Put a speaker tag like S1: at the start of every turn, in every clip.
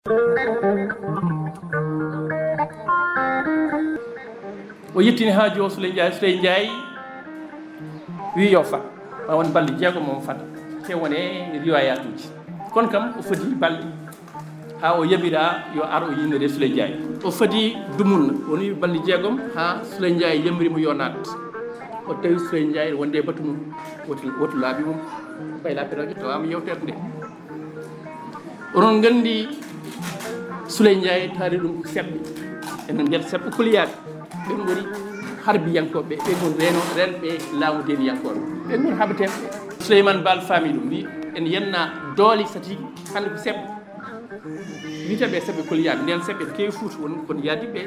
S1: o yettini haaju o Souley Ndiaye wi yo fat ma won balɗe jeegom mom fat te wone riwayatuji kono kam o foti balɗe ha o yaɓira yo ar o yinnude Souley Ndiaye o foti dumunna woni balɗe jeegom ha Souley Ndiaye yamirimo yo nat o tawi Souley Ndiaye wonde batu mum woto laaɓi mum ɓayla perojo tawama yewtere nde onon gandi Souley Ndiaye taari ɗum ko seɓɓe enen mbiyata seɓɓe koliyaɓe ɓen goni harbiyankoɓe ɓe goni renɓe laamu deniyankoɓe ɓen goni haɓeteɓe Souleymane Baal faami ɗum wi en yenna doole sati hande ko seɓɓe witeɓe seɓɓe koliyaɓe nden seɓɓe kewi Fouta woni kono yadiɓe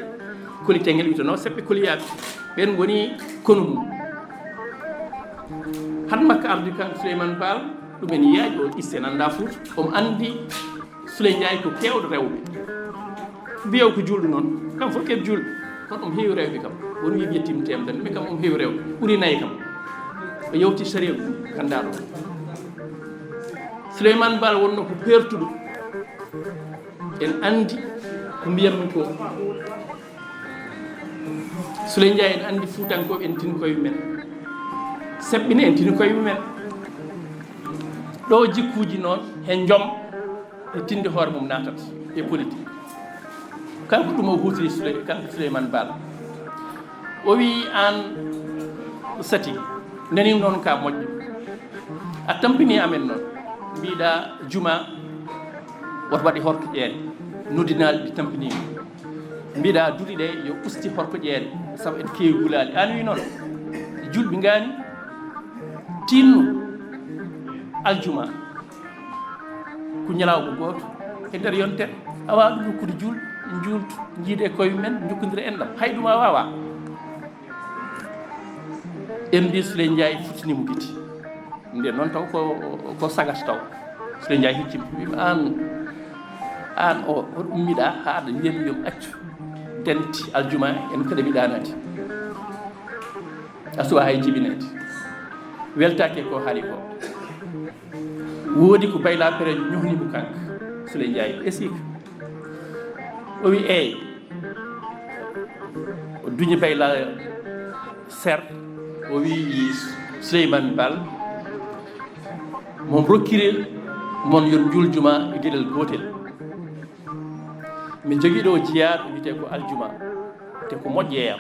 S1: kolitengel witano seɓɓe koliyaɓe ɓen goni konu mum han makka ardi kanko Souleymane Baal ɗumen yiyaaji o isse nanda Fouta omo andi Souley Ndiaye ko kewɗo rewɓe mbiyew ko julɗo noon kam fof keɓe julɓe kono omo heewi rewɓe kam won wi yettima temedere mais kam omo heewi rewɓe ɓuuri nayyi kam o yewti saria gandaɗo Souleymane Baal wonno ko pertuɗo en andi ko mbiyatmi ko Souley Ndiaye en andi Fuutankoɓe en tini koye men seɓɓine en tini koye mumen ɗo jikkuji noon he joom e tinde hoore mum natata e politique kanko ɗum o hutiri kanko Souleymane Baal o wi an sati nanima noon ka moƴƴo a tampini amen noon mbiɗa juma woto waɗi horko ƴeere noddinaɗe ɗi tampinima mbiɗa duuɗi ɗe yo usti horko ƴeere saabu en kewi gulali an wi noon julɓe gani tinno aljuma ko ñalawma goto e nder yontere awa ɗum hokkude julɗo jultu jiide koye men jokkodira enɗam hay ɗum a wawa en mbi Souley Ndiaye futtinimo guiti nden noon taw ko sagata taw Souley Ndiaye hiccima wima an o hoɗo ummiɗa ha aɗa wiyami yomi accu denti aljuma en kaɗa miɗanade a suwa hay jibinede weltake ko haali ko woodi ko bayla perejo ñohnimo kanko Souley Ndiaye esika o wi eyi o duñi bayla ser o wi Souleymane Baal mon rokkiri mon yon juljuma e gueɗel gotel min jogui ɗo jeeyaɗo wiyete ko aljuma te ko moƴƴeyam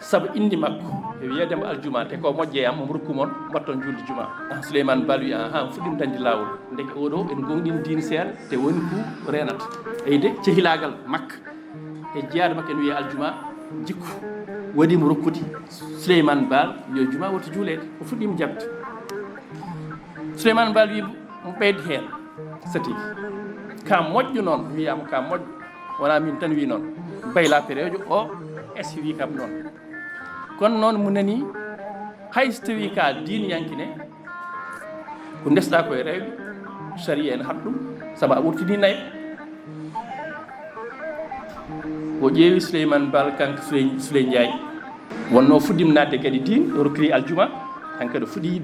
S1: saabu indi makko e wiyedemo aljuma te ko moƴƴeyam omo rokkumon mbatton julde juma Souleymane Baal wi ahan fuɗɗima dañde lawol ndeke oɗo en gonɗin diine seeɗa te woni ko renata eyde cehilagal makka e jeeyade makko en wiye aljuma jikku waɗimo rokkude Souleymane Baal yo juma woto juulede o fuɗɗima jabde Souleymane Baal wi mo ɓeyde hen sati ka moƴƴo noon wiyama ka moƴƴo wona min tan wi noon bayla péréjo o es wi kam noon kono noon mu nani hayso tawi ka diiniyankine ko ndesɗa koye rewɓe saria en haɗ ɗum saabu a wurtini nayo o ƴeewi Souleymane Baal kanko Souley Ndiaye wonno fuɗɗima nadde kadi diine o rokkiri aljuma han kadi fuɗɗi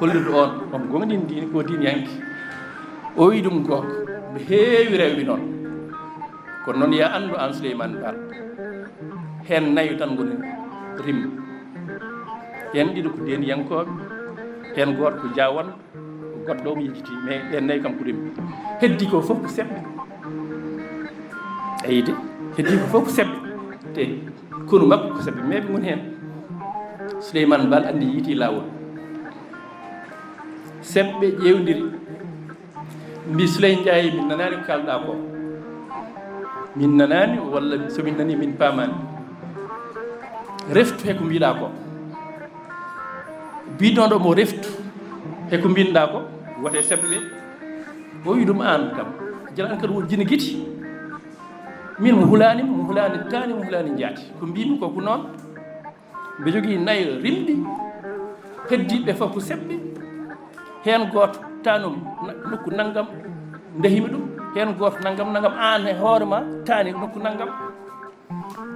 S1: hollirde on gonɗin diine ko diiniyanke o wi ɗum gonga mbe heewi rewɓe noon kono noon ya andu an Souleymane Baal hen nayo tan goni rimma hen ɗiɗo ko deniyankoɓe hen goto ko jawan goɗɗo omo yejjiti mais ɗen nayi kam ko rimmi heddi ko fof ko seɓɓe ayide heddi ko fof ko seɓɓe te kono makko ko seɓɓe mais ɓe goni hen Souleymane Baal andi yiiti lawol seɓɓe ƴewdiri mbi Souley Ndiaye min nanani ko kalɗa ko min nanani walla somin nani min pamani reftu heko mbiɗa ko biɗoɗo mo reftu heko mbinɗa ko wote seɓɓe ɓe o wi ɗum an kam jara an kadi won jina guiti min mo hulani tani mo hulani jaati ko mbimi koko noon mbe jogui nayo rimɗi heddiɓe fof ko seɓɓe hen goto tanum nokku naggam dahimi ɗum hen goto naggam an e hoorema tani nokku naggam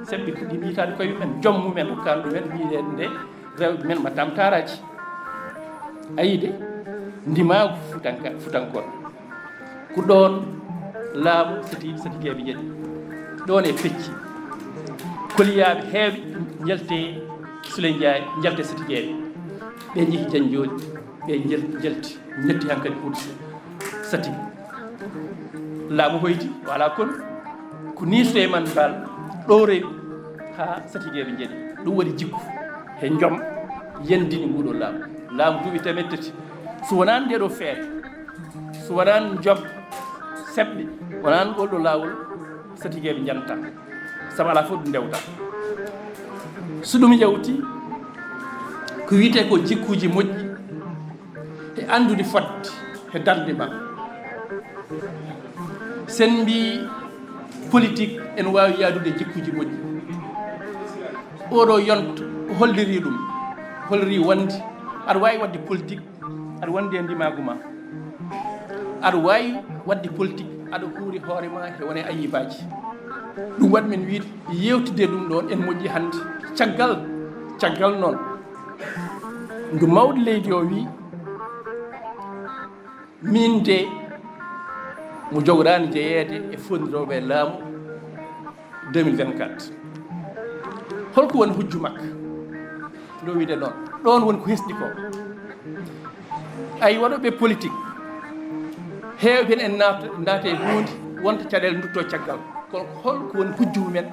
S1: seɓɓe puɗɗi mbitade koye mumen joom mumen hokkani ɗumen mbiyede nde rewɓe men mbaddam taraji ayi de ndimago futankoɓe ko ɗon laamu satigeeɓe jeɗi ɗon e pecci koliyaɓe heewɓe jelte Sule Ndiaye jelte satigeeɓe ɓe jeehi janjooɗi ɓe jelti ñetti han kadi ɓurti sati laamu hoyti wala kono ko ni Souleymane Baal ɗo rewi ha satigeeɓe jeɗi ɗum waɗi jikku he joom yendini nguɗo laamu duuɓi temet tati so wonani ndeɗo feere so wonani joom seɓɓe wonani ɗolɗo laawol satigeeɓe janta sabu ala fof ɗum ndewta so ɗum yewti ko wiyete ko jikkuji moƴƴi e andude fodde e darde ma sen mbi politique en wawi yaadude jikkuji moƴƴi oɗo yonto holliri ɗum holliri wonde aɗa wawi wadde politique aɗa wondi e ndimagu ma aɗa wawi wadde politique aɗa huuri hoore ma e wone ayibaji ɗum waɗi men wiide yewtide ɗum ɗon en moƴƴi hannde caggal noon ndu mawɗo leydi o wi min de mo jogorani jeeyede e fondiroɓe e laamu 2024 holko woni hujju makko ɗo wiide noon ɗon woni ko hesɗi ko ay waɗoɓe politique heewɓe en naata e hunde wonta caɗele dutto caggal kono holko woni hujju mumen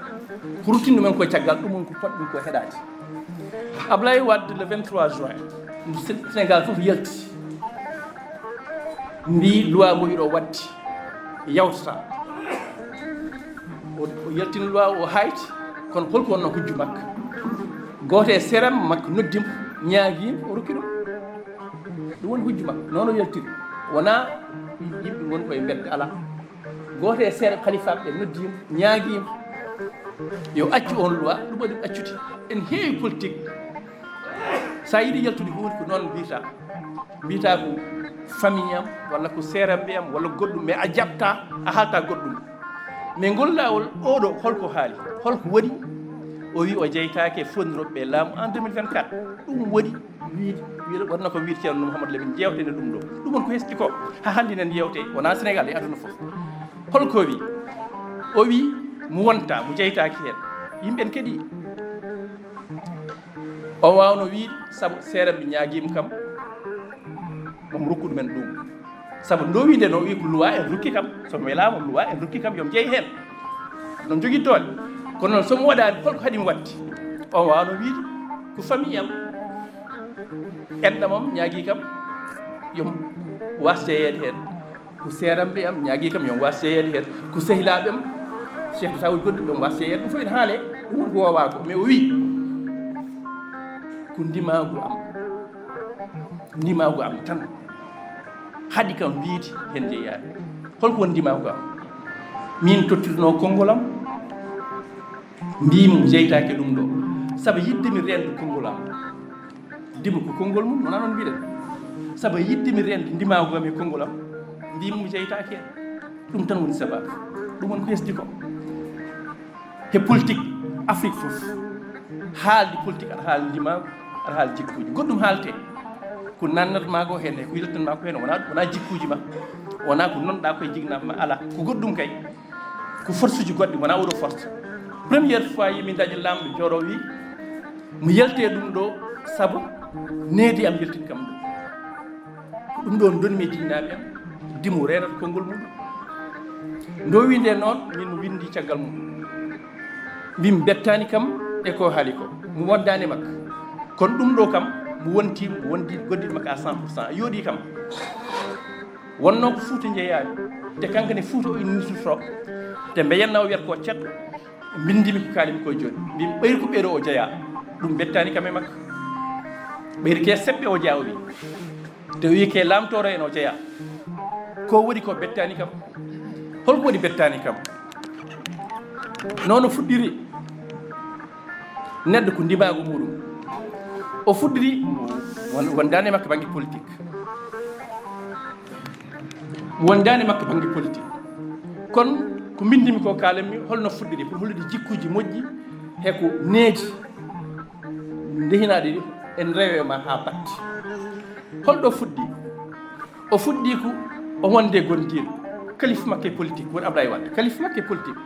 S1: ko ruttinde men koye caggal ɗum woni ko poɗɗi ɗum ko heɗade Ablaye Wade le 23 juin ndu Sénégal fof yalti mbi loi moƴƴiɗo wadde yawtata o yaltini loi o hayti kono holko wonno hujju makko gooto e séram makko noddimo ñaaguima o rokki ɗum woni hujju makko noon o yaltiri wona yimɓe gon koye mbedde ala gooto e seeɗa khalifaɓe ɓe noddimo ñaaguima yo accu on loi ɗum waɗi accude en heewi politique sa yiiɗi yaltude hunde ko noon mbiyata ko famille am walla ko seeramɓe am walla goɗɗum mais a jaɓta a haalta goɗɗum mais ngol laawol oɗo holko haali holko waɗi o wi o jeytake e fondiroɓe e laamu en 2024 ɗum waɗi wiide wonno ko wiide ceerno Mouhamadou Lamine jewtene ɗum ɗo ɗum won ko hesɗi ko ha hannde nen yewte wona Sénégal e aduna fof holko wi o wi mo wonta mo jeytaki hen yimɓen keeɗi o wawno wiide saabu seeramɓe ñaaguima kam momo rokku ɗumen ɗum saabu ndo winde no wi ko loi en rokki kam somo welama loi en rokki kam yomo jeeyi hen ɗon jogui doole kono noon somo waɗani holko haɗimi wadde o wawno wiide ko famille am enɗamam ñaagui kam yomo was jeeyede hen ko seeramɓe am ñaagui kam yomo was jeeyede hen ko sehilaɓe am chef de sawuji goɗɗuɓe yomo was jeeyede ɗum fof ene haale ɗum woni ko wowa ko mais o wi ko ndimagu am tan haɗi kam wiide hen jeeyade holko woni ndimagu am min tottirno konngol am mbimo jeytake ɗum ɗo saabu yiddemi rende konngol am ndima ko konngol mum wona noon mbiɗen saabu yiddemi rende ndimagu am e konngol am mbimo jeytake hen ɗum tan woni sababu ɗum woni ko hesdi ko he politique Afrique fof haalde politique aɗa haala ndimagu aɗa haala jikkuji goɗɗum haalte ko nannatma ko hen e ko yiltanma ko hen wona jikkuji ma wona ko nonɗa koye jignama ala ko goɗɗum kay ko force uji goɗɗi wona oɗo force premiére fois yimi dañi lamɗo joro wi mo yalte ɗum ɗo saabu needi am yaltini kam ɗo ko ɗum ɗo donmi e jinnaɓe am dimo renata konngol mum ndo winde noon min windi caggal mum mbimi bettani kam e ko haali ko mo woddani makko kono ɗum ɗo kam mo wondi goddide makko à 100% yooɗi kam wonno ko Fouta jeeyami te kankane Fouta o innitoto te mbeyanna o wiyata ko ceɗɗo bindimi ko kalimi koye joni mbimi ɓayri ko ɓeeɗo o jeeya ɗum bettani kam e makko ɓayri ke seɓɓe o jeeya o wi te wi ke lamtoro en o jeeya ko waɗi ko bettani kam holko waɗi bettani kam noon o fuɗɗiri neɗɗo ko ndimagu muɗum o fuɗɗiri wondani makko banggue politique kono ko bindimi ko kalanmi holno fuɗɗiri pour hollude jikkuji moƴƴi heko needi ndehinaɗe en rewe ma ha batti holɗo fuɗɗi o fuɗɗi ko o wonde gondiɗo kalif makke politique woni Abdoulaye Wade kalif makke politique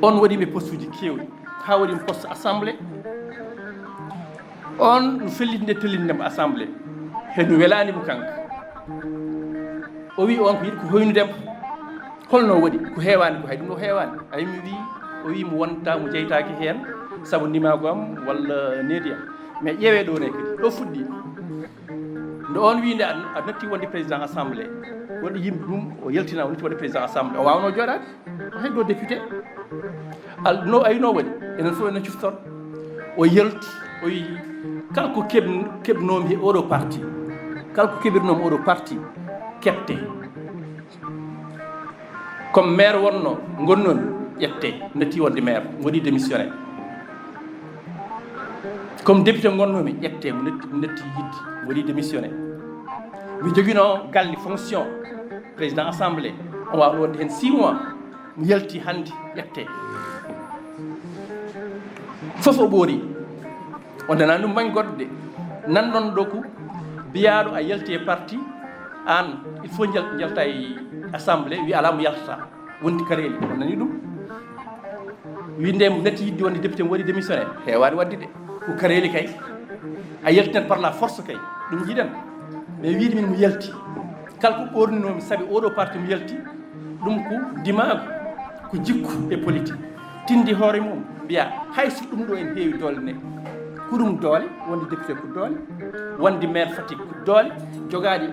S1: on waɗiɓe poste uji kewɗi ha waɗimi poste assemblée on no fellitinde tellindemo assemblée heno welanimo kanko o wi on ko yiɗi ko hoynudemo holno waɗi ko heewani ko hay ɗum ɗo heewani ay mi wi o wi mo wonta mo jeytaki hen saabu nimago am walla needi am mais ƴeewe ɗo ne kadi ɗo fuɗɗi nde on wi nde a natti wonde président assemblée woɗɗo yimɓe ɗum o yaltina o natti wonde président assemblée o wawno joɗade o heddo député no ayno waɗi enen fof enen cuftor o yalti o wi kala ko keɓnomi e oɗo parti kala ko keɓirnomi oɗo parti keɓte comme maire wonno gonnomi ƴette natti wonde maire waɗi démissionné comme député gonnomi ƴette mo natti yidde waɗi démissionné mi joguino galle fonction président assemblée on wawa wonde hen 6 mois mi yalti hande ƴette fof o ɓoori o nana ɗum mañ goɗɗo de nanɗon ɗo ko biyaɗo a yalti e parti an il faut jalta e assemblée wi ala mo yaltata wonti kareli on nani ɗum winde mo natti yidde wonde député mo waɗi démissionné hewani wadde de ko kareli kay a yaltinen par la force kay ɗum jiiɗen mais wiide min mo yalti kala ko ɓorninomi saabi oɗo parti mo yalti ɗum ko dimago ko jikku e politique tindi hoore mum mbiya hay so ɗum ɗo en heewi doole ne ko ɗum doole wonde député ko doole wonde maire Fatick ko doole jogaade